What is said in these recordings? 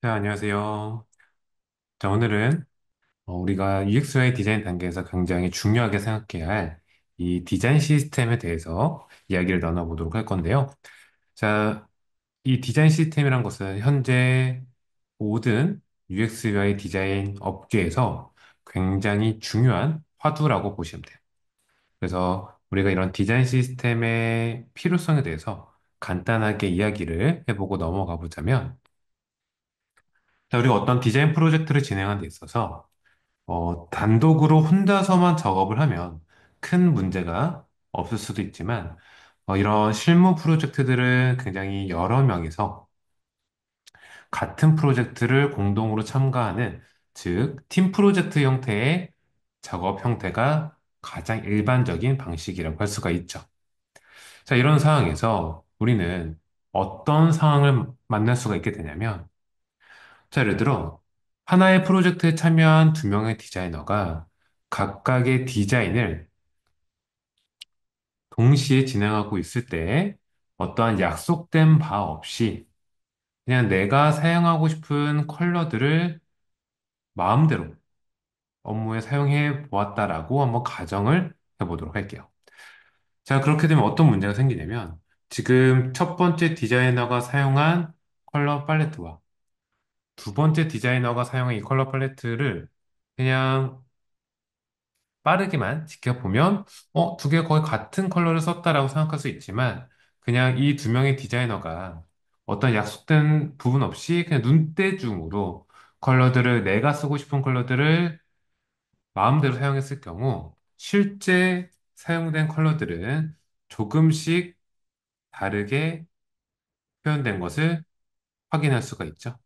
자, 안녕하세요. 자, 오늘은 우리가 UXY 디자인 단계에서 굉장히 중요하게 생각해야 할 이 디자인 시스템에 대해서 이야기를 나눠보도록 할 건데요. 자, 이 디자인 시스템이란 것은 현재 모든 UXY 디자인 업계에서 굉장히 중요한 화두라고 보시면 돼요. 그래서 우리가 이런 디자인 시스템의 필요성에 대해서 간단하게 이야기를 해보고 넘어가 보자면, 자, 우리가 어떤 디자인 프로젝트를 진행하는 데 있어서 단독으로 혼자서만 작업을 하면 큰 문제가 없을 수도 있지만, 이런 실무 프로젝트들은 굉장히 여러 명이서 같은 프로젝트를 공동으로 참가하는, 즉, 팀 프로젝트 형태의 작업 형태가 가장 일반적인 방식이라고 할 수가 있죠. 자, 이런 상황에서 우리는 어떤 상황을 만날 수가 있게 되냐면, 자, 예를 들어, 하나의 프로젝트에 참여한 두 명의 디자이너가 각각의 디자인을 동시에 진행하고 있을 때 어떠한 약속된 바 없이 그냥 내가 사용하고 싶은 컬러들을 마음대로 업무에 사용해 보았다라고 한번 가정을 해보도록 할게요. 자, 그렇게 되면 어떤 문제가 생기냐면 지금 첫 번째 디자이너가 사용한 컬러 팔레트와 두 번째 디자이너가 사용한 이 컬러 팔레트를 그냥 빠르게만 지켜보면, 두 개 거의 같은 컬러를 썼다라고 생각할 수 있지만, 그냥 이 두 명의 디자이너가 어떤 약속된 부분 없이 그냥 눈대중으로 컬러들을, 내가 쓰고 싶은 컬러들을 마음대로 사용했을 경우, 실제 사용된 컬러들은 조금씩 다르게 표현된 것을 확인할 수가 있죠.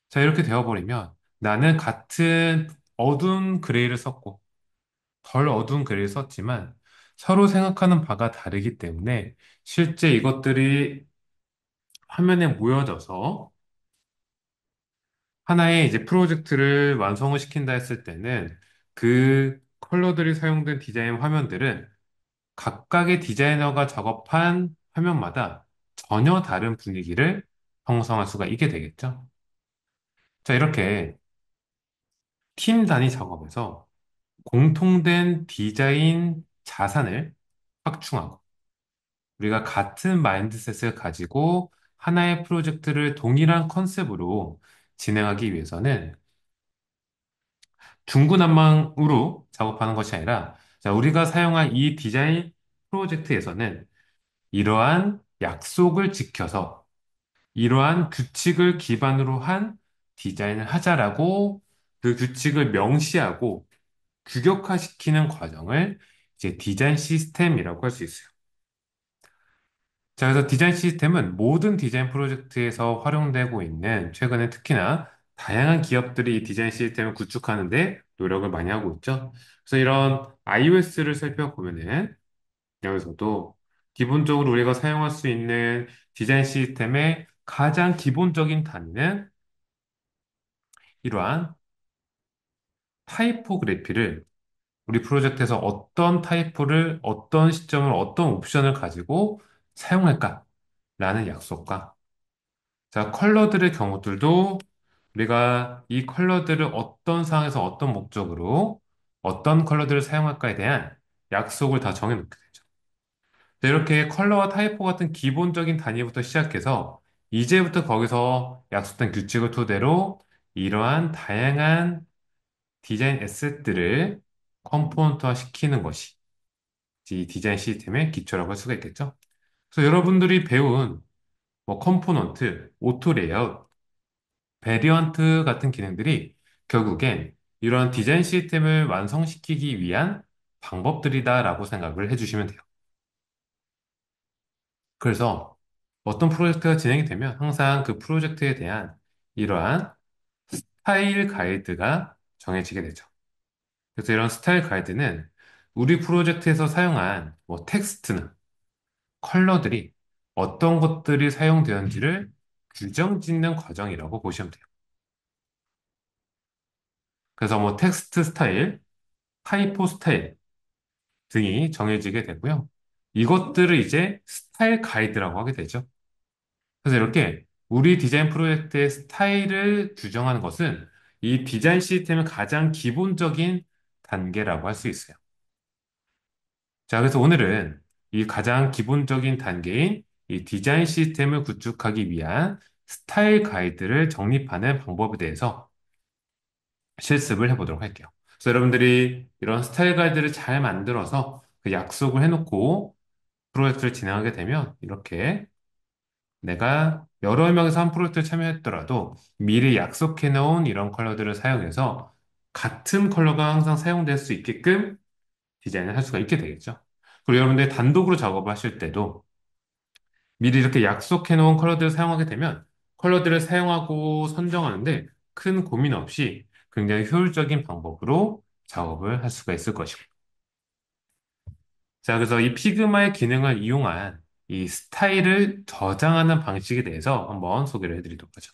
자, 이렇게 되어버리면 나는 같은 어두운 그레이를 썼고, 덜 어두운 글을 썼지만 서로 생각하는 바가 다르기 때문에 실제 이것들이 화면에 모여져서 하나의 이제 프로젝트를 완성을 시킨다 했을 때는 그 컬러들이 사용된 디자인 화면들은 각각의 디자이너가 작업한 화면마다 전혀 다른 분위기를 형성할 수가 있게 되겠죠. 자, 이렇게 팀 단위 작업에서 공통된 디자인 자산을 확충하고 우리가 같은 마인드셋을 가지고 하나의 프로젝트를 동일한 컨셉으로 진행하기 위해서는 중구난방으로 작업하는 것이 아니라 자, 우리가 사용한 이 디자인 프로젝트에서는 이러한 약속을 지켜서 이러한 규칙을 기반으로 한 디자인을 하자라고 그 규칙을 명시하고 규격화시키는 과정을 이제 디자인 시스템이라고 할 수 있어요. 자, 그래서 디자인 시스템은 모든 디자인 프로젝트에서 활용되고 있는 최근에 특히나 다양한 기업들이 이 디자인 시스템을 구축하는데 노력을 많이 하고 있죠. 그래서 이런 iOS를 살펴보면은 여기서도 기본적으로 우리가 사용할 수 있는 디자인 시스템의 가장 기본적인 단위는 이러한 타이포그래피를 우리 프로젝트에서 어떤 타이포를 어떤 시점을 어떤 옵션을 가지고 사용할까라는 약속과 자, 컬러들의 경우들도 우리가 이 컬러들을 어떤 상황에서 어떤 목적으로 어떤 컬러들을 사용할까에 대한 약속을 다 정해놓게 되죠. 자, 이렇게 컬러와 타이포 같은 기본적인 단위부터 시작해서 이제부터 거기서 약속된 규칙을 토대로 이러한 다양한 디자인 에셋들을 컴포넌트화 시키는 것이 이 디자인 시스템의 기초라고 할 수가 있겠죠. 그래서 여러분들이 배운 뭐 컴포넌트, 오토 레이아웃, 베리언트 같은 기능들이 결국엔 이러한 디자인 시스템을 완성시키기 위한 방법들이다라고 생각을 해주시면 돼요. 그래서 어떤 프로젝트가 진행이 되면 항상 그 프로젝트에 대한 이러한 스타일 가이드가 정해지게 되죠. 그래서 이런 스타일 가이드는 우리 프로젝트에서 사용한 뭐 텍스트나 컬러들이 어떤 것들이 사용되었는지를 규정 짓는 과정이라고 보시면 돼요. 그래서 뭐 텍스트 스타일, 타이포 스타일, 등이 정해지게 되고요. 이것들을 이제 스타일 가이드라고 하게 되죠. 그래서 이렇게 우리 디자인 프로젝트의 스타일을 규정하는 것은 이 디자인 시스템의 가장 기본적인 단계라고 할 수 있어요. 자, 그래서 오늘은 이 가장 기본적인 단계인 이 디자인 시스템을 구축하기 위한 스타일 가이드를 정립하는 방법에 대해서 실습을 해보도록 할게요. 그래서 여러분들이 이런 스타일 가이드를 잘 만들어서 그 약속을 해놓고 프로젝트를 진행하게 되면 이렇게 내가 여러 명이서 한 프로젝트에 참여했더라도 미리 약속해 놓은 이런 컬러들을 사용해서 같은 컬러가 항상 사용될 수 있게끔 디자인을 할 수가 있게 되겠죠. 그리고 여러분들 단독으로 작업을 하실 때도 미리 이렇게 약속해 놓은 컬러들을 사용하게 되면 컬러들을 사용하고 선정하는데 큰 고민 없이 굉장히 효율적인 방법으로 작업을 할 수가 있을 것이고. 자, 그래서 이 피그마의 기능을 이용한 이 스타일을 저장하는 방식에 대해서 한번 소개를 해드리도록 하죠.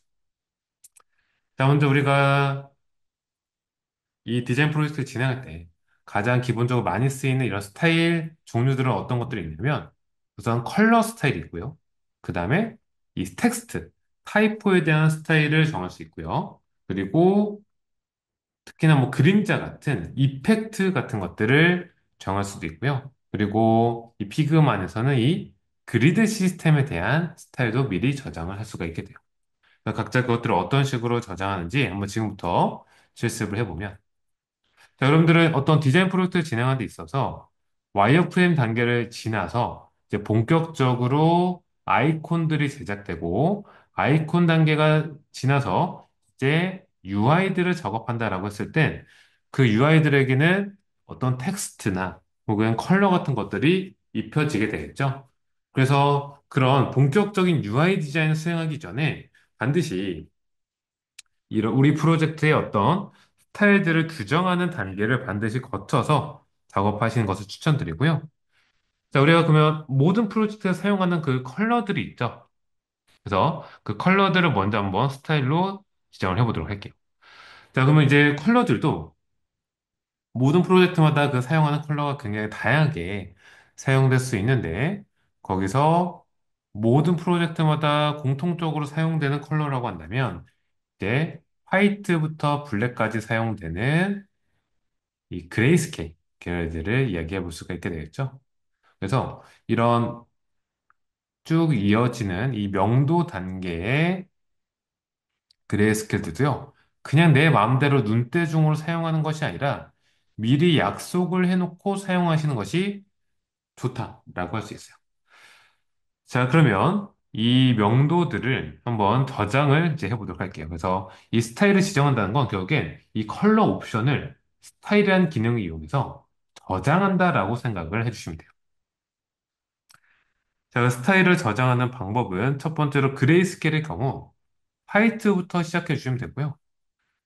자, 먼저 우리가 이 디자인 프로젝트를 진행할 때 가장 기본적으로 많이 쓰이는 이런 스타일 종류들은 어떤 것들이 있냐면 우선 컬러 스타일이 있고요. 그 다음에 이 텍스트, 타이포에 대한 스타일을 정할 수 있고요. 그리고 특히나 뭐 그림자 같은 이펙트 같은 것들을 정할 수도 있고요. 그리고 이 피그마 안에서는 이 그리드 시스템에 대한 스타일도 미리 저장을 할 수가 있게 돼요. 그래서 각자 그것들을 어떤 식으로 저장하는지 한번 지금부터 실습을 해보면 자, 여러분들은 어떤 디자인 프로젝트를 진행하는 데 있어서 와이어프레임 단계를 지나서 이제 본격적으로 아이콘들이 제작되고 아이콘 단계가 지나서 이제 UI들을 작업한다라고 했을 때 그 UI들에게는 어떤 텍스트나 혹은 컬러 같은 것들이 입혀지게 되겠죠. 그래서 그런 본격적인 UI 디자인을 수행하기 전에 반드시 이런 우리 프로젝트의 어떤 스타일들을 규정하는 단계를 반드시 거쳐서 작업하시는 것을 추천드리고요. 자, 우리가 그러면 모든 프로젝트에 사용하는 그 컬러들이 있죠. 그래서 그 컬러들을 먼저 한번 스타일로 지정을 해보도록 할게요. 자, 그러면 이제 컬러들도 모든 프로젝트마다 그 사용하는 컬러가 굉장히 다양하게 사용될 수 있는데 거기서 모든 프로젝트마다 공통적으로 사용되는 컬러라고 한다면 이제 화이트부터 블랙까지 사용되는 이 그레이스케일 계열들을 이야기해 볼 수가 있게 되겠죠. 그래서 이런 쭉 이어지는 이 명도 단계의 그레이스케일들도요, 그냥 내 마음대로 눈대중으로 사용하는 것이 아니라 미리 약속을 해놓고 사용하시는 것이 좋다라고 할 수 있어요. 자, 그러면 이 명도들을 한번 저장을 이제 해보도록 할게요. 그래서 이 스타일을 지정한다는 건 결국엔 이 컬러 옵션을 스타일이라는 기능을 이용해서 저장한다라고 생각을 해주시면 돼요. 자, 그 스타일을 저장하는 방법은 첫 번째로 그레이스케일의 경우 화이트부터 시작해 주시면 되고요.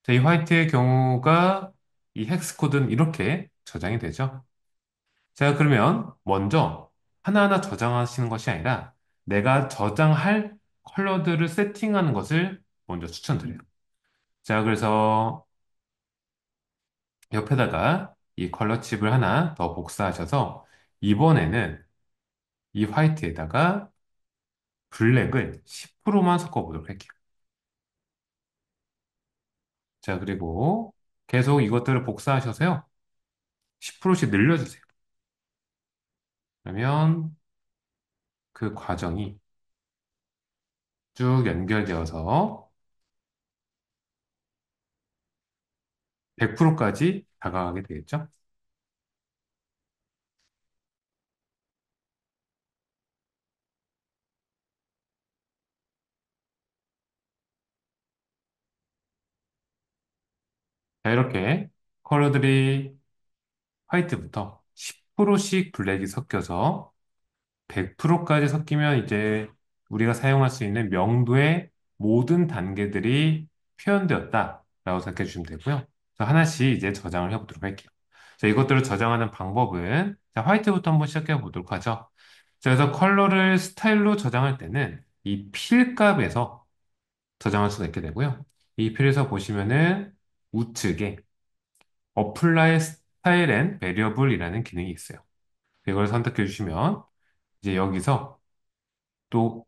자, 이 화이트의 경우가 이 헥스 코드는 이렇게 저장이 되죠. 자, 그러면 먼저 하나하나 저장하시는 것이 아니라 내가 저장할 컬러들을 세팅하는 것을 먼저 추천드려요. 자, 그래서 옆에다가 이 컬러 칩을 하나 더 복사하셔서 이번에는 이 화이트에다가 블랙을 10%만 섞어보도록 할게요. 자, 그리고 계속 이것들을 복사하셔서요. 10%씩 늘려주세요. 그러면 그 과정이 쭉 연결되어서 100%까지 다가가게 되겠죠? 자, 이렇게 컬러들이 화이트부터 10%씩 블랙이 섞여서 100%까지 섞이면 이제 우리가 사용할 수 있는 명도의 모든 단계들이 표현되었다라고 생각해 주시면 되고요. 그래서 하나씩 이제 저장을 해보도록 할게요. 자, 이것들을 저장하는 방법은 자, 화이트부터 한번 시작해 보도록 하죠. 자, 그래서 컬러를 스타일로 저장할 때는 이 필 값에서 저장할 수가 있게 되고요. 이 필에서 보시면은 우측에 apply style and variable이라는 기능이 있어요. 이걸 선택해 주시면 이제 여기서 또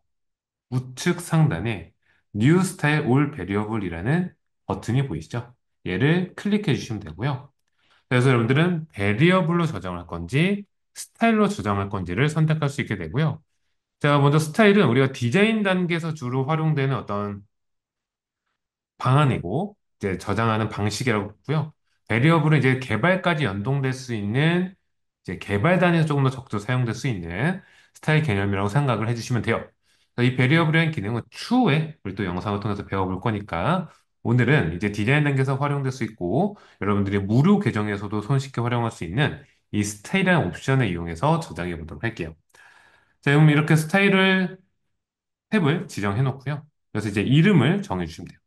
우측 상단에 New Style All Variable이라는 버튼이 보이시죠? 얘를 클릭해 주시면 되고요. 그래서 여러분들은 베리어블로 저장할 건지 스타일로 저장할 건지를 선택할 수 있게 되고요. 자, 먼저 스타일은 우리가 디자인 단계에서 주로 활용되는 어떤 방안이고 이제 저장하는 방식이라고 보고요. 베리어블은 이제 개발까지 연동될 수 있는 이제 개발 단위에서 조금 더 적극 사용될 수 있는 스타일 개념이라고 생각을 해주시면 돼요. 이 베리어블이라는 기능은 추후에 우리 또 영상을 통해서 배워볼 거니까 오늘은 이제 디자인 단계에서 활용될 수 있고 여러분들이 무료 계정에서도 손쉽게 활용할 수 있는 이 스타일이라는 옵션을 이용해서 저장해 보도록 할게요. 자, 그럼 이렇게 스타일을 탭을 지정해 놓고요. 그래서 이제 이름을 정해 주시면 돼요.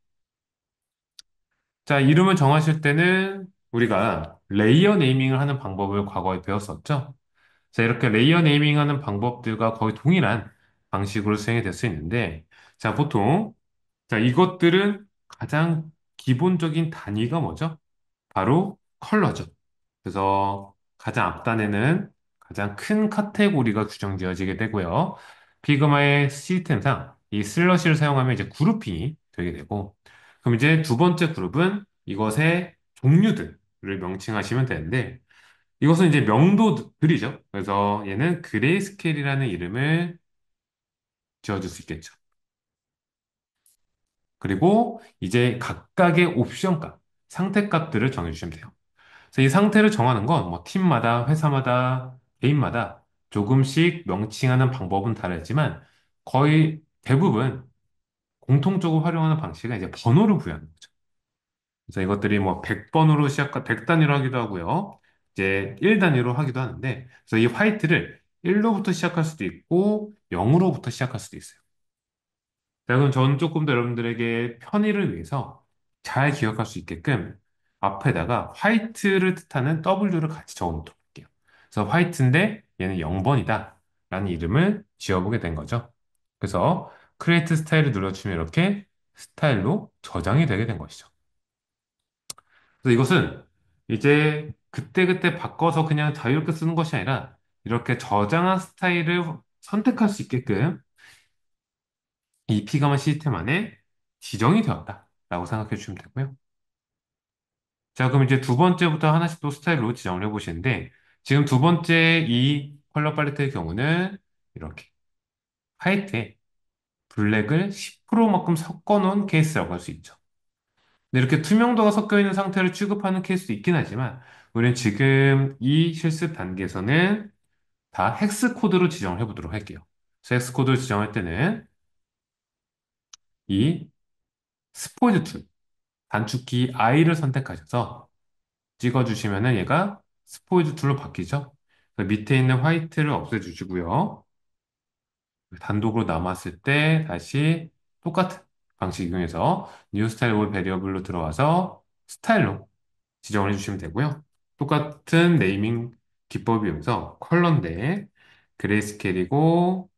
자, 이름을 정하실 때는 우리가 레이어 네이밍을 하는 방법을 과거에 배웠었죠. 자, 이렇게 레이어 네이밍 하는 방법들과 거의 동일한 방식으로 수행이 될 수 있는데, 자, 보통, 자, 이것들은 가장 기본적인 단위가 뭐죠? 바로 컬러죠. 그래서 가장 앞단에는 가장 큰 카테고리가 규정지어지게 되고요. 피그마의 시스템상 이 슬러시를 사용하면 이제 그룹핑이 되게 되고, 그럼 이제 두 번째 그룹은 이것의 종류들을 명칭하시면 되는데, 이것은 이제 명도들이죠. 그래서 얘는 그레이스케일이라는 이름을 지어줄 수 있겠죠. 그리고 이제 각각의 옵션 값, 상태 값들을 정해주시면 돼요. 그래서 이 상태를 정하는 건 뭐 팀마다, 회사마다, 개인마다 조금씩 명칭하는 방법은 다르지만 거의 대부분 공통적으로 활용하는 방식은 이제 번호를 부여하는 거죠. 그래서 이것들이 뭐 100번으로 100단위로 하기도 하고요. 이제 1단위로 하기도 하는데, 그래서 이 화이트를 1로부터 시작할 수도 있고 0으로부터 시작할 수도 있어요. 자, 그럼 저는 조금 더 여러분들에게 편의를 위해서 잘 기억할 수 있게끔 앞에다가 화이트를 뜻하는 W를 같이 적어 놓도록 할게요. 그래서 화이트인데 얘는 0번이다 라는 이름을 지어보게 된 거죠. 그래서 크리에이트 스타일을 눌러주면 이렇게 스타일로 저장이 되게 된 것이죠. 그래서 이것은 이제 그때그때 바꿔서 그냥 자유롭게 쓰는 것이 아니라 이렇게 저장한 스타일을 선택할 수 있게끔 이 피그마 시스템 안에 지정이 되었다라고 생각해 주시면 되고요. 자, 그럼 이제 두 번째부터 하나씩 또 스타일로 지정을 해보시는데 지금 두 번째 이 컬러 팔레트의 경우는 이렇게 화이트에 블랙을 10%만큼 섞어 놓은 케이스라고 할 수 있죠. 근데 이렇게 투명도가 섞여 있는 상태를 취급하는 케이스도 있긴 하지만 우리는 지금 이 실습 단계에서는 다 헥스 코드로 지정을 해보도록 할게요. 그래서 헥스 코드를 지정할 때는 이 스포이드 툴, 단축키 I를 선택하셔서 찍어주시면은 얘가 스포이드 툴로 바뀌죠. 그래서 밑에 있는 화이트를 없애주시고요. 단독으로 남았을 때 다시 똑같은 방식 이용해서 뉴 스타일 올 베리어블로 들어와서 스타일로 지정을 해주시면 되고요. 똑같은 네이밍 기법 이용해서 컬러인데 그레이스케일이고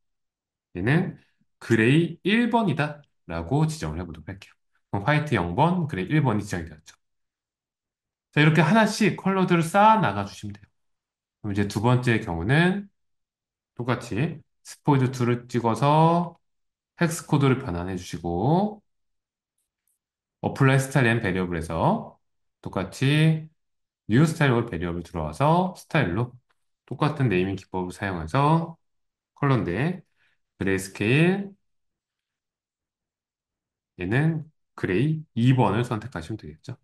얘는 그레이 1번이다 라고 지정을 해보도록 할게요. 그럼 화이트 0번, 그레이 1번이 지정이 되었죠. 자, 이렇게 하나씩 컬러들을 쌓아 나가 주시면 돼요. 그럼 이제 두 번째 경우는 똑같이 스포이드 툴을 찍어서 헥스 코드를 변환해 주시고 어플라이 스타일 앤 베리어블에서 똑같이 뉴 스타일 올 베리어블 들어와서 스타일로 똑같은 네이밍 기법을 사용해서 컬러인데 그레이스케일 얘는 그레이 2번을 선택하시면 되겠죠.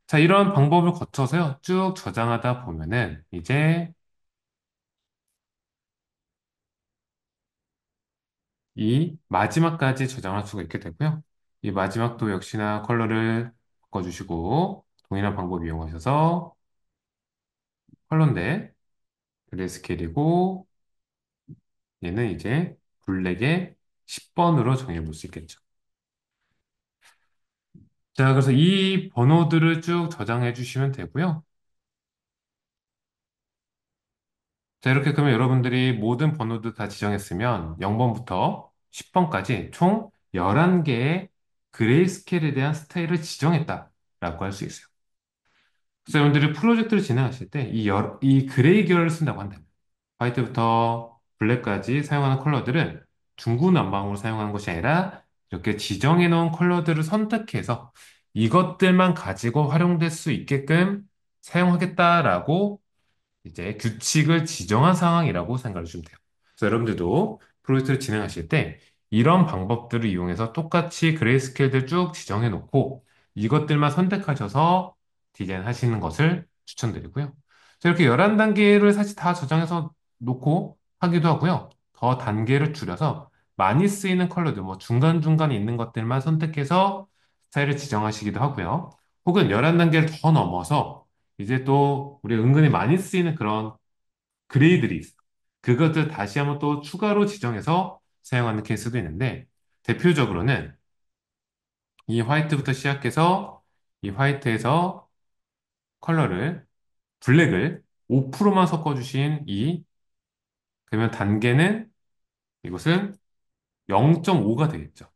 자, 이런 방법을 거쳐서요, 쭉 저장하다 보면은 이제 이 마지막까지 저장할 수가 있게 되고요. 이 마지막도 역시나 컬러를 바꿔주시고 동일한 방법 이용하셔서 컬러인데 그레이스케일이고 얘는 이제 블랙에 10번으로 정해 볼 수 있겠죠. 자, 그래서 이 번호들을 쭉 저장해 주시면 되고요. 자, 이렇게 그러면 여러분들이 모든 번호들 다 지정했으면 0번부터 10번까지 총 11개의 그레이스케일에 대한 스타일을 지정했다라고 할 수 있어요. 그래서 여러분들이 프로젝트를 진행하실 때 이 그레이 계열을 쓴다고 한다. 화이트부터 블랙까지 사용하는 컬러들은 중구난방으로 사용하는 것이 아니라 이렇게 지정해 놓은 컬러들을 선택해서 이것들만 가지고 활용될 수 있게끔 사용하겠다라고 이제 규칙을 지정한 상황이라고 생각해 주시면 돼요. 그래서 여러분들도 프로젝트를 진행하실 때 이런 방법들을 이용해서 똑같이 그레이스케일들 쭉 지정해 놓고 이것들만 선택하셔서 디자인하시는 것을 추천드리고요. 자, 이렇게 11단계를 사실 다 저장해서 놓고 하기도 하고요. 더 단계를 줄여서 많이 쓰이는 컬러들, 뭐 중간중간에 있는 것들만 선택해서 스타일을 지정하시기도 하고요. 혹은 11단계를 더 넘어서 이제 또 우리 은근히 많이 쓰이는 그런 그레이들이 있어. 그것들 다시 한번 또 추가로 지정해서 사용하는 케이스도 있는데 대표적으로는 이 화이트부터 시작해서 이 화이트에서 컬러를 블랙을 5%만 섞어주신 이 그러면 단계는 이것은 0.5가 되겠죠.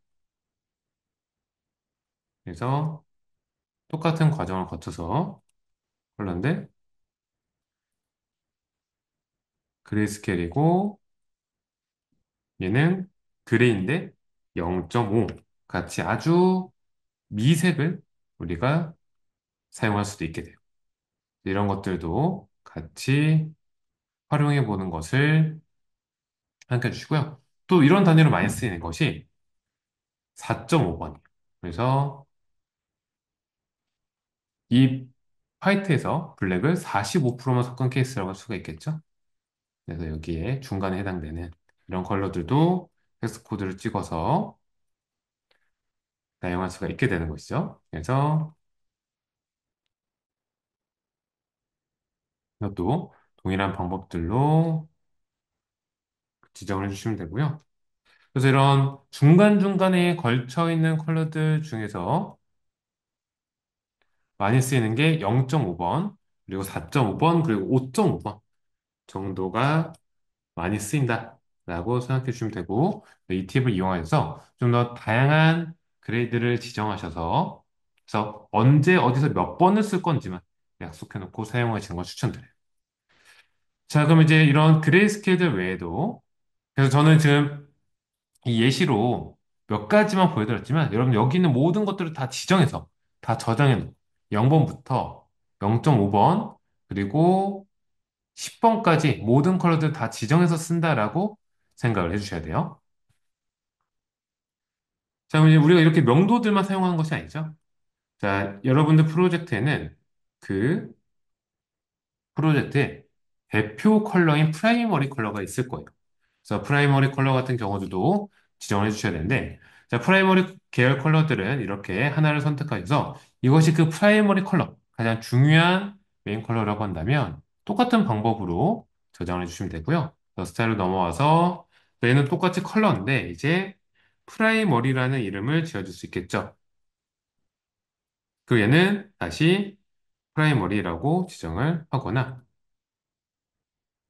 그래서 똑같은 과정을 거쳐서 컬러인데 그레이스케일이고 얘는 그레이인데 0.5 같이 아주 미색을 우리가 사용할 수도 있게 돼요. 이런 것들도 같이 활용해 보는 것을 함께 해주시고요. 또 이런 단위로 많이 쓰이는 것이 4.5번이에요. 그래서 이 화이트에서 블랙을 45%만 섞은 케이스라고 할 수가 있겠죠. 그래서 여기에 중간에 해당되는 이런 컬러들도 텍스트 코드를 찍어서 사용할 수가 있게 되는 것이죠. 그래서 이것도 동일한 방법들로 지정을 해주시면 되고요. 그래서 이런 중간중간에 걸쳐 있는 컬러들 중에서 많이 쓰이는 게 0.5번, 그리고 4.5번, 그리고 5.5번 정도가 많이 쓰인다라고 생각해 주시면 되고, 이 팁을 이용하여서 좀 더 다양한 그레이드를 지정하셔서, 그래서 언제 어디서 몇 번을 쓸 건지만 약속해 놓고 사용하시는 걸 추천드려요. 자, 그럼 이제 이런 그레이 스케일들 외에도, 그래서 저는 지금 이 예시로 몇 가지만 보여드렸지만 여러분 여기 있는 모든 것들을 다 지정해서 다 저장해 놓고 0번부터 0.5번 그리고 10번까지 모든 컬러들 다 지정해서 쓴다라고 생각을 해주셔야 돼요. 자, 그럼 이제 우리가 이렇게 명도들만 사용하는 것이 아니죠. 자, 여러분들 프로젝트에는 그 프로젝트에 대표 컬러인 프라이머리 컬러가 있을 거예요. 그래서 프라이머리 컬러 같은 경우도 지정을 해주셔야 되는데, 자, 프라이머리 계열 컬러들은 이렇게 하나를 선택하셔서 이것이 그 프라이머리 컬러, 가장 중요한 메인 컬러라고 한다면 똑같은 방법으로 저장을 해주시면 되고요. 그래서 스타일로 넘어와서 얘는 똑같이 컬러인데 이제 프라이머리라는 이름을 지어줄 수 있겠죠. 그 얘는 다시 프라이머리라고 지정을 하거나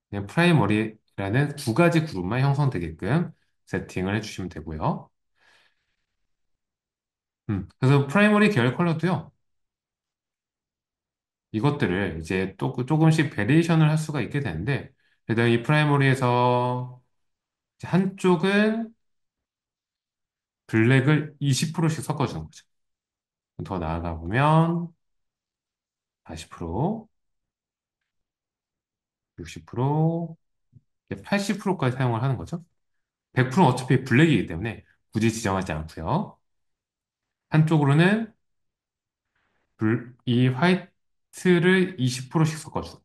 그냥 프라이머리라는 두 가지 그룹만 형성되게끔 세팅을 해주시면 되고요. 그래서 프라이머리 계열 컬러도요. 이것들을 이제 또 조금씩 베리에이션을 할 수가 있게 되는데, 일단 이 프라이머리에서 이제 한쪽은 블랙을 20%씩 섞어주는 거죠. 더 나아가 보면 40%, 60%, 80%까지 사용을 하는 거죠. 100%는 어차피 블랙이기 때문에 굳이 지정하지 않고요. 한쪽으로는 이 화이트를 20%씩 섞어주고,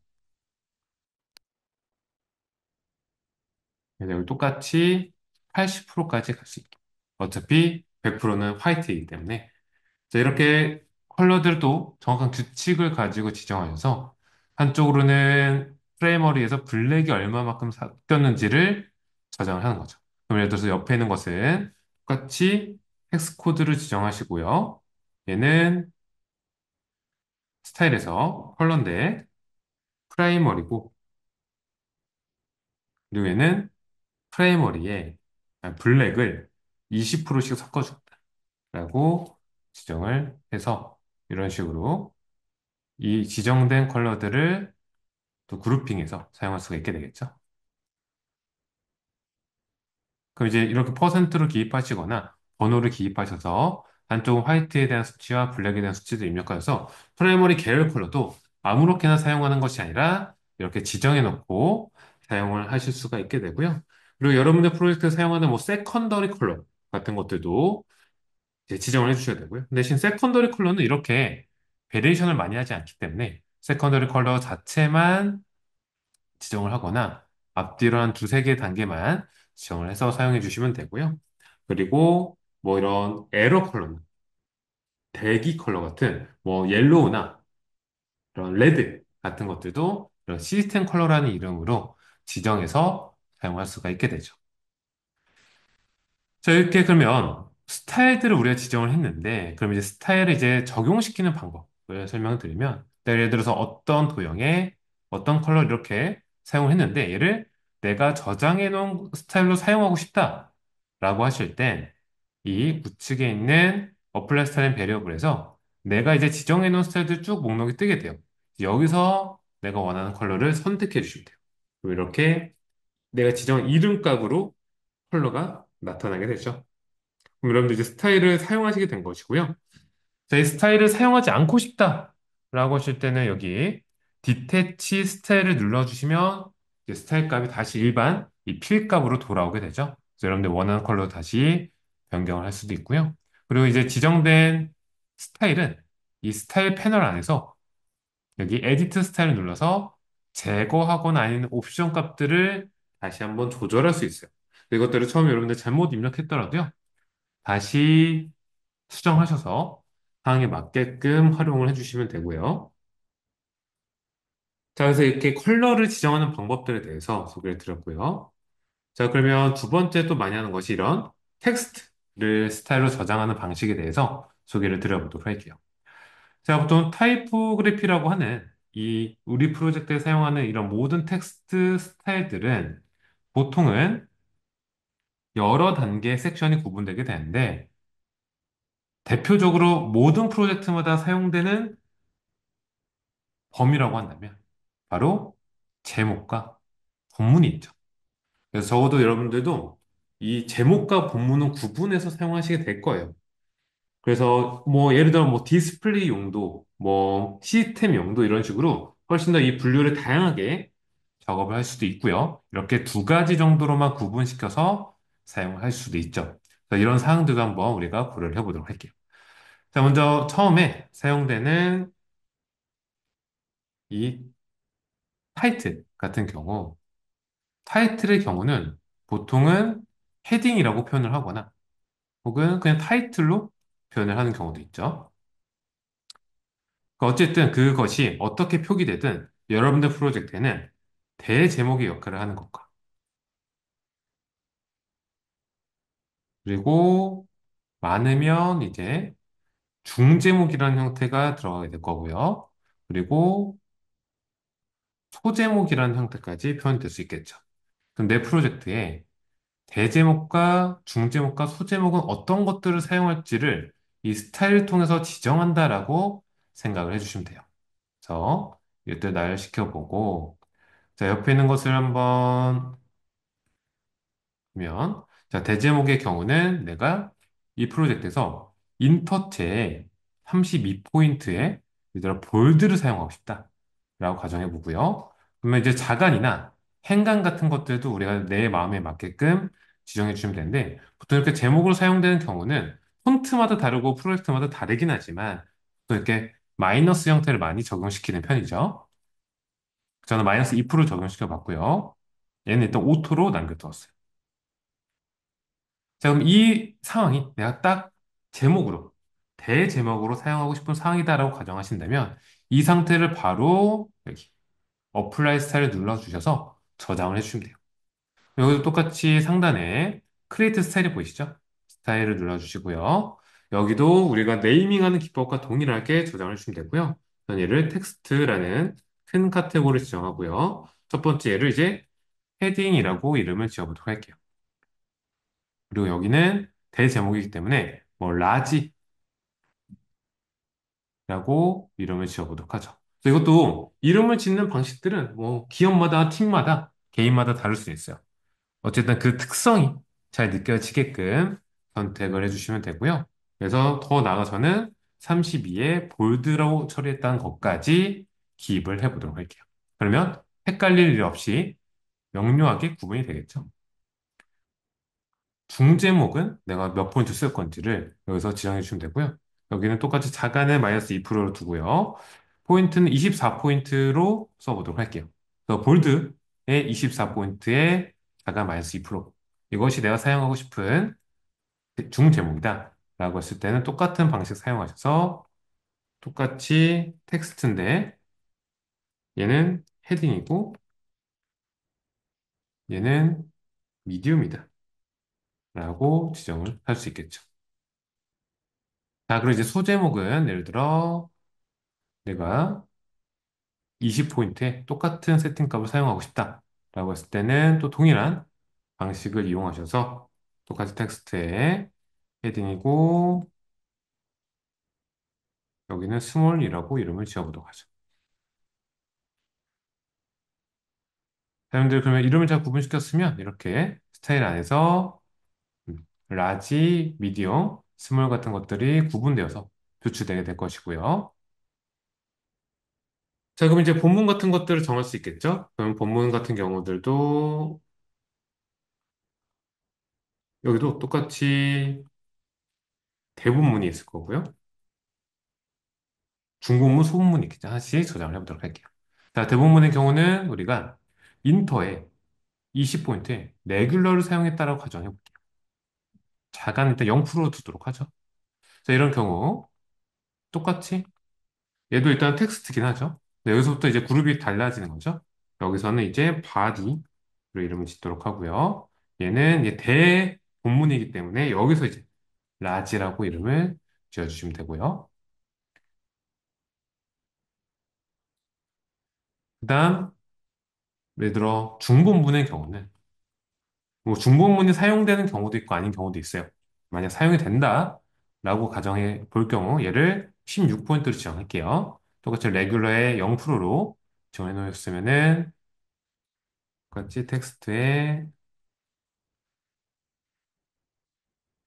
그래서 여기 똑같이 80%까지 갈 수 있게. 어차피 100%는 화이트이기 때문에. 자, 이렇게 컬러들도 정확한 규칙을 가지고 지정하여서 한쪽으로는 프라이머리에서 블랙이 얼마만큼 섞였는지를 저장을 하는 거죠. 그럼 예를 들어서 옆에 있는 것은 똑같이 텍스트 코드를 지정하시고요. 얘는 스타일에서 컬러인데 프라이머리고, 그리고 얘는 프라이머리에 블랙을 20%씩 섞어준다라고 지정을 해서 이런 식으로 이 지정된 컬러들을 또 그룹핑해서 사용할 수가 있게 되겠죠. 그럼 이제 이렇게 퍼센트로 기입하시거나 번호를 기입하셔서 한쪽은 화이트에 대한 수치와 블랙에 대한 수치도 입력하셔서 프라이머리 계열 컬러도 아무렇게나 사용하는 것이 아니라 이렇게 지정해 놓고 사용을 하실 수가 있게 되고요. 그리고 여러분들 프로젝트에 사용하는 뭐 세컨더리 컬러 같은 것들도 이제 지정을 해주셔야 되고요. 대신 세컨더리 컬러는 이렇게 베리에이션을 많이 하지 않기 때문에 세컨더리 컬러 자체만 지정을 하거나 앞뒤로 한 두세 개 단계만 지정을 해서 사용해 주시면 되고요. 그리고 뭐 이런 에러 컬러는 대기 컬러 같은 뭐 옐로우나 이런 레드 같은 것들도 이런 시스템 컬러라는 이름으로 지정해서 사용할 수가 있게 되죠. 자, 이렇게 그러면 스타일들을 우리가 지정을 했는데, 그럼 이제 스타일을 이제 적용시키는 방법을 설명을 드리면, 예를 들어서 어떤 도형에 어떤 컬러 이렇게 사용을 했는데, 얘를 내가 저장해 놓은 스타일로 사용하고 싶다라고 하실 땐, 이 우측에 있는 어플라이 스타일 베리어블에서 내가 이제 지정해 놓은 스타일들 쭉 목록이 뜨게 돼요. 여기서 내가 원하는 컬러를 선택해 주시면 돼요. 그리고 이렇게 내가 지정한 이름 값으로 컬러가 나타나게 되죠. 그럼 여러분들 이제 스타일을 사용하시게 된 것이고요. 자, 이 스타일을 사용하지 않고 싶다라고 하실 때는 여기 디태치 스타일을 눌러주시면 이제 스타일 값이 다시 일반 이 필 값으로 돌아오게 되죠. 그래서 여러분들 원하는 컬러로 다시 변경을 할 수도 있고요. 그리고 이제 지정된 스타일은 이 스타일 패널 안에서 여기 에디트 스타일을 눌러서 제거하거나 아니면 옵션 값들을 다시 한번 조절할 수 있어요. 이것들을 처음에 여러분들 잘못 입력했더라도요. 다시 수정하셔서 상황에 맞게끔 활용을 해주시면 되고요. 자, 그래서 이렇게 컬러를 지정하는 방법들에 대해서 소개를 드렸고요. 자, 그러면 두 번째 또 많이 하는 것이 이런 텍스트를 스타일로 저장하는 방식에 대해서 소개를 드려보도록 할게요. 자, 보통 타이포그래피라고 하는 이 우리 프로젝트에 사용하는 이런 모든 텍스트 스타일들은 보통은 여러 단계의 섹션이 구분되게 되는데 대표적으로 모든 프로젝트마다 사용되는 범위라고 한다면 바로 제목과 본문이 있죠. 그래서 적어도 여러분들도 이 제목과 본문은 구분해서 사용하시게 될 거예요. 그래서 뭐 예를 들어 뭐 디스플레이 용도, 뭐 시스템 용도 이런 식으로 훨씬 더 이 분류를 다양하게 작업을 할 수도 있고요. 이렇게 두 가지 정도로만 구분시켜서 사용을 할 수도 있죠. 그래서 이런 사항들도 한번 우리가 고려를 해보도록 할게요. 자, 먼저 처음에 사용되는 이 타이틀 같은 경우 타이틀의 경우는 보통은 헤딩이라고 표현을 하거나 혹은 그냥 타이틀로 표현을 하는 경우도 있죠. 어쨌든 그것이 어떻게 표기되든 여러분들 프로젝트에는 대제목의 역할을 하는 것과 그리고 많으면 이제 중제목이라는 형태가 들어가게 될 거고요. 그리고 소제목이라는 형태까지 표현될 수 있겠죠. 그럼 내 프로젝트에 대제목과 중제목과 소제목은 어떤 것들을 사용할지를 이 스타일을 통해서 지정한다라고 생각을 해주시면 돼요. 그래서 이것들 나열시켜 보고, 자, 옆에 있는 것을 한번 보면, 자, 대제목의 경우는 내가 이 프로젝트에서 인터체에 32포인트에 얘들아 볼드를 사용하고 싶다. 라고 가정해 보고요. 그러면 이제 자간이나 행간 같은 것들도 우리가 내 마음에 맞게끔 지정해 주시면 되는데, 보통 이렇게 제목으로 사용되는 경우는 폰트마다 다르고 프로젝트마다 다르긴 하지만, 또 이렇게 마이너스 형태를 많이 적용시키는 편이죠. 저는 마이너스 2% 적용시켜 봤고요. 얘는 일단 오토로 남겨두었어요. 자, 그럼 이 상황이 내가 딱 제목으로, 대제목으로 사용하고 싶은 상황이다라고 가정하신다면, 이 상태를 바로 여기 어플라이 스타일을 눌러주셔서 저장을 해주시면 돼요. 여기도 똑같이 상단에 크리에이트 스타일이 보이시죠? 스타일을 눌러주시고요. 여기도 우리가 네이밍하는 기법과 동일하게 저장을 해주시면 되고요. 저는 얘를 텍스트라는 큰 카테고리를 지정하고요. 첫 번째 얘를 이제 헤딩이라고 이름을 지어보도록 할게요. 그리고 여기는 대제목이기 때문에 뭐 라지라고 이름을 지어보도록 하죠. 그래서 이것도 이름을 짓는 방식들은 뭐 기업마다 팀마다 개인마다 다를 수 있어요. 어쨌든 그 특성이 잘 느껴지게끔 선택을 해주시면 되고요. 그래서 더 나아가서는 32에 볼드라고 처리했다는 것까지 기입을 해보도록 할게요. 그러면 헷갈릴 일 없이 명료하게 구분이 되겠죠. 중제목은 내가 몇 포인트 쓸 건지를 여기서 지정해 주시면 되고요. 여기는 똑같이 자간을 마이너스 2%로 두고요. 포인트는 24포인트로 써보도록 할게요. 그래서 볼드의 24포인트에 자간 마이너스 2%. 이것이 내가 사용하고 싶은 중제목이다. 라고 했을 때는 똑같은 방식 사용하셔서 똑같이 텍스트인데 얘는 헤딩이고 얘는 미디움이다. 라고 지정을 할 수 있겠죠. 자, 그리고 이제 소제목은 예를 들어 내가 20포인트에 똑같은 세팅값을 사용하고 싶다. 라고 했을 때는 또 동일한 방식을 이용하셔서 똑같이 텍스트에 헤딩이고 여기는 스몰이라고 이름을 지어보도록 하죠. 여러분들 그러면 이름을 잘 구분시켰으면 이렇게 스타일 안에서 라지, 미디엄, 스몰 같은 것들이 구분되어서 표출되게 될 것이고요. 자, 그럼 이제 본문 같은 것들을 정할 수 있겠죠? 그럼 본문 같은 경우들도 여기도 똑같이 대본문이 있을 거고요. 중공문, 소문문이 있겠죠. 하나씩 저장을 해보도록 할게요. 자, 대본문의 경우는 우리가 인터에 20포인트에 레귤러를 사용했다라고 가정해볼게요. 자간 일단 0% 두도록 하죠. 자, 이런 경우 똑같이 얘도 일단 텍스트긴 하죠. 네, 여기서부터 이제 그룹이 달라지는 거죠. 여기서는 이제 바디로 이름을 짓도록 하고요. 얘는 이제 대본문이기 때문에 여기서 이제 라지라고 이름을 지어주시면 되고요. 그 다음, 예를 들어 중본문의 경우는 뭐 중본문이 사용되는 경우도 있고 아닌 경우도 있어요. 만약 사용이 된다라고 가정해 볼 경우 얘를 16포인트로 지정할게요. 똑같이 레귤러의 0%로 정해 놓으셨으면은 똑같이 텍스트에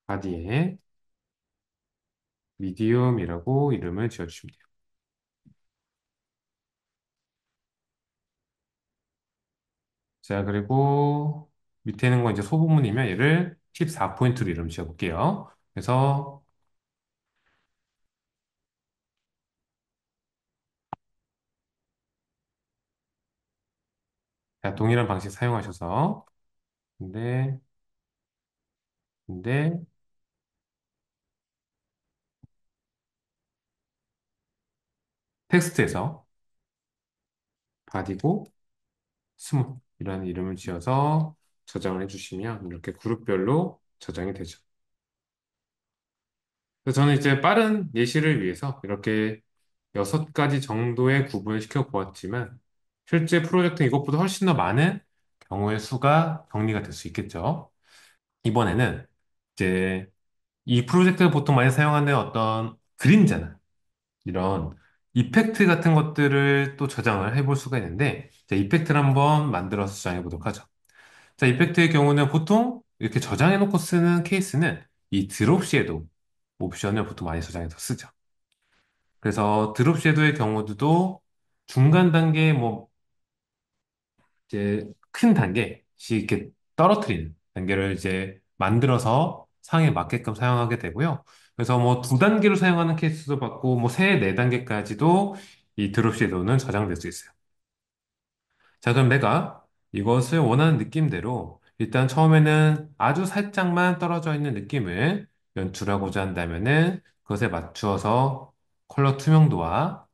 바디에 미디움이라고 이름을 지어주시면 돼요. 자, 그리고 밑에 있는 건 이제 소부문이면 얘를 14포인트로 이름 지어볼게요. 그래서 자, 동일한 방식 사용하셔서 근데 근데 텍스트에서 바디고 스몰이라는 이름을 지어서 저장을 해주시면 이렇게 그룹별로 저장이 되죠. 그래서 저는 이제 빠른 예시를 위해서 이렇게 6가지 정도의 구분을 시켜 보았지만 실제 프로젝트는 이것보다 훨씬 더 많은 경우의 수가 정리가 될 수 있겠죠. 이번에는 이제 이 프로젝트가 보통 많이 사용하는 어떤 그림자나 이런 이펙트 같은 것들을 또 저장을 해볼 수가 있는데 자, 이펙트를 한번 만들어서 저장해 보도록 하죠. 자, 이펙트의 경우는 보통 이렇게 저장해 놓고 쓰는 케이스는 이 드롭 섀도우 옵션을 보통 많이 저장해서 쓰죠. 그래서 드롭 섀도우의 경우도 중간 단계 뭐 이제 큰 단계씩 이렇게 떨어뜨리는 단계를 이제 만들어서 상에 맞게끔 사용하게 되고요. 그래서 뭐 두 단계로 사용하는 케이스도 봤고 뭐 세, 네 단계까지도 이 드롭 섀도우는 저장될 수 있어요. 자, 그럼 내가 이것을 원하는 느낌대로 일단 처음에는 아주 살짝만 떨어져 있는 느낌을 연출하고자 한다면은 그것에 맞추어서 컬러 투명도와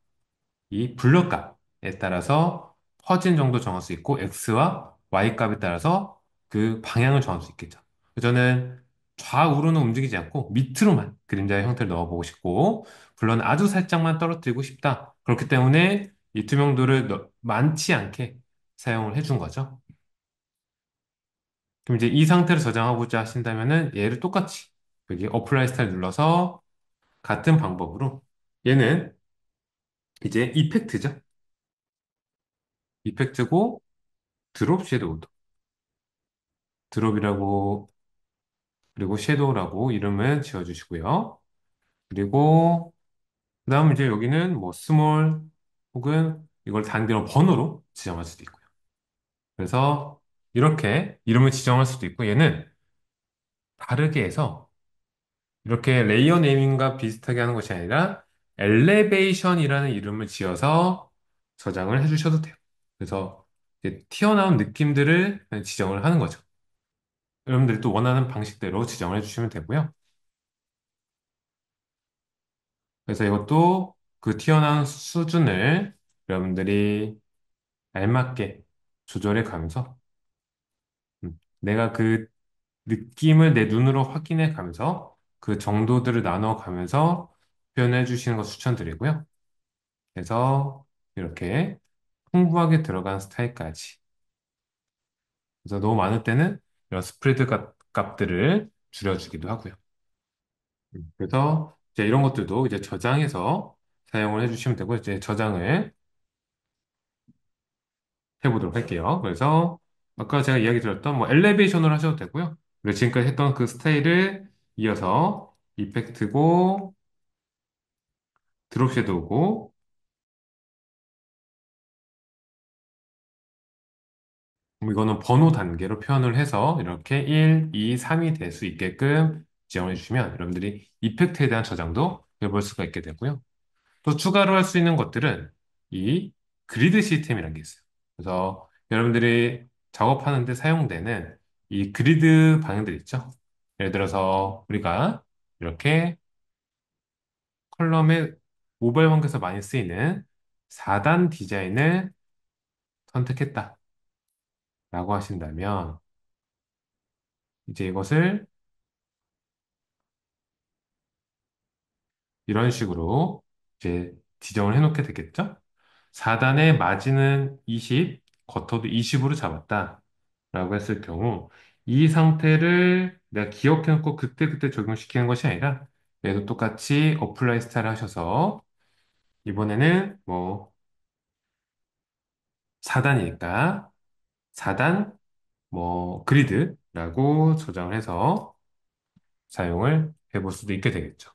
이 블러 값에 따라서 퍼진 정도 정할 수 있고 X와 Y 값에 따라서 그 방향을 정할 수 있겠죠. 저는 좌우로는 움직이지 않고 밑으로만 그림자의 형태를 넣어보고 싶고 블러는 아주 살짝만 떨어뜨리고 싶다. 그렇기 때문에 이 투명도를 많지 않게 사용을 해준 거죠. 그럼 이제 이 상태를 저장하고자 하신다면은 얘를 똑같이 여기 어플라이 스타일 눌러서 같은 방법으로 얘는 이제 이펙트죠. 이펙트고 드롭 섀도우도 드롭이라고 그리고 섀도우라고 이름을 지어주시고요. 그리고 그다음 이제 여기는 뭐 스몰 혹은 이걸 단계로 번호로 지정할 수도 있고요. 그래서 이렇게 이름을 지정할 수도 있고 얘는 다르게 해서 이렇게 레이어 네이밍과 비슷하게 하는 것이 아니라 엘레베이션이라는 이름을 지어서 저장을 해주셔도 돼요. 그래서 이제 튀어나온 느낌들을 그냥 지정을 하는 거죠. 여러분들이 또 원하는 방식대로 지정을 해주시면 되고요. 그래서 이것도 그 튀어나온 수준을 여러분들이 알맞게 조절해 가면서 내가 그 느낌을 내 눈으로 확인해 가면서 그 정도들을 나눠 가면서 표현해 주시는 거 추천드리고요. 그래서 이렇게 풍부하게 들어간 스타일까지. 그래서 너무 많을 때는 이런 스프레드 값들을 줄여주기도 하고요. 그래서 이제 이런 것들도 이제 저장해서 사용을 해주시면 되고 이제 저장을 해보도록 할게요. 그래서 아까 제가 이야기 드렸던 뭐 엘리베이션으로 하셔도 되고요. 그리고 지금까지 했던 그 스타일을 이어서 이펙트고 드롭 섀도우고 이거는 번호 단계로 표현을 해서 이렇게 1, 2, 3이 될 수 있게끔 지정해 주시면 여러분들이 이펙트에 대한 저장도 해볼 수가 있게 되고요. 또 추가로 할 수 있는 것들은 이 그리드 시스템이라는 게 있어요. 그래서 여러분들이 작업하는데 사용되는 이 그리드 방향들 있죠. 예를 들어서 우리가 이렇게 컬럼의 모바일 환경에서 많이 쓰이는 4단 디자인을 선택했다라고 하신다면 이제 이것을 이런 식으로 이제 지정을 해놓게 되겠죠? 4단의 마진은 20, 겉어도 20으로 잡았다. 라고 했을 경우, 이 상태를 내가 기억해놓고 그때그때 적용시키는 것이 아니라, 얘도 똑같이 어플라이 스타일 하셔서, 이번에는 뭐, 4단이니까, 4단, 뭐, 그리드라고 저장을 해서 사용을 해볼 수도 있게 되겠죠.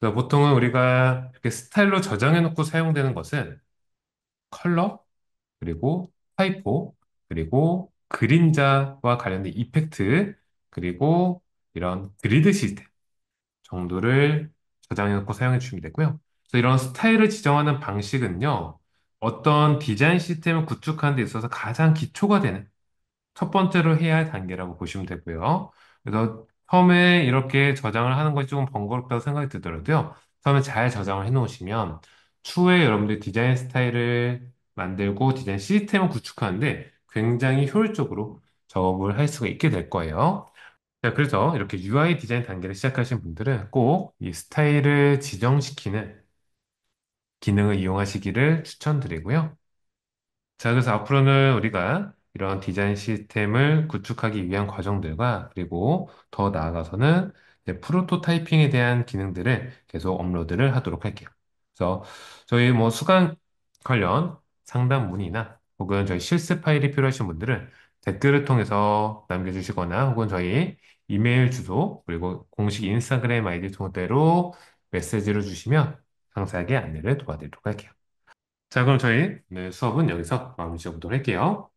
그래서 보통은 우리가 이렇게 스타일로 저장해놓고 사용되는 것은 컬러, 그리고 타이포, 그리고 그림자와 관련된 이펙트, 그리고 이런 그리드 시스템 정도를 저장해 놓고 사용해 주시면 되고요. 그래서 이런 스타일을 지정하는 방식은요, 어떤 디자인 시스템을 구축하는 데 있어서 가장 기초가 되는 첫 번째로 해야 할 단계라고 보시면 되고요. 그래서 처음에 이렇게 저장을 하는 것이 조금 번거롭다고 생각이 들더라도요. 처음에 잘 저장을 해 놓으시면 추후에 여러분들 디자인 스타일을 만들고 디자인 시스템을 구축하는데 굉장히 효율적으로 작업을 할 수가 있게 될 거예요. 자, 그래서 이렇게 UI 디자인 단계를 시작하신 분들은 꼭 이 스타일을 지정시키는 기능을 이용하시기를 추천드리고요. 자, 그래서 앞으로는 우리가 이런 디자인 시스템을 구축하기 위한 과정들과 그리고 더 나아가서는 이제 프로토타이핑에 대한 기능들을 계속 업로드를 하도록 할게요. 그래서 저희 뭐 수강 관련 상담 문의나 혹은 저희 실습 파일이 필요하신 분들은 댓글을 통해서 남겨주시거나 혹은 저희 이메일 주소 그리고 공식 인스타그램 아이디 통째로 메시지를 주시면 상세하게 안내를 도와드리도록 할게요. 자, 그럼 저희 네, 수업은 여기서 마무리 지어보도록 할게요.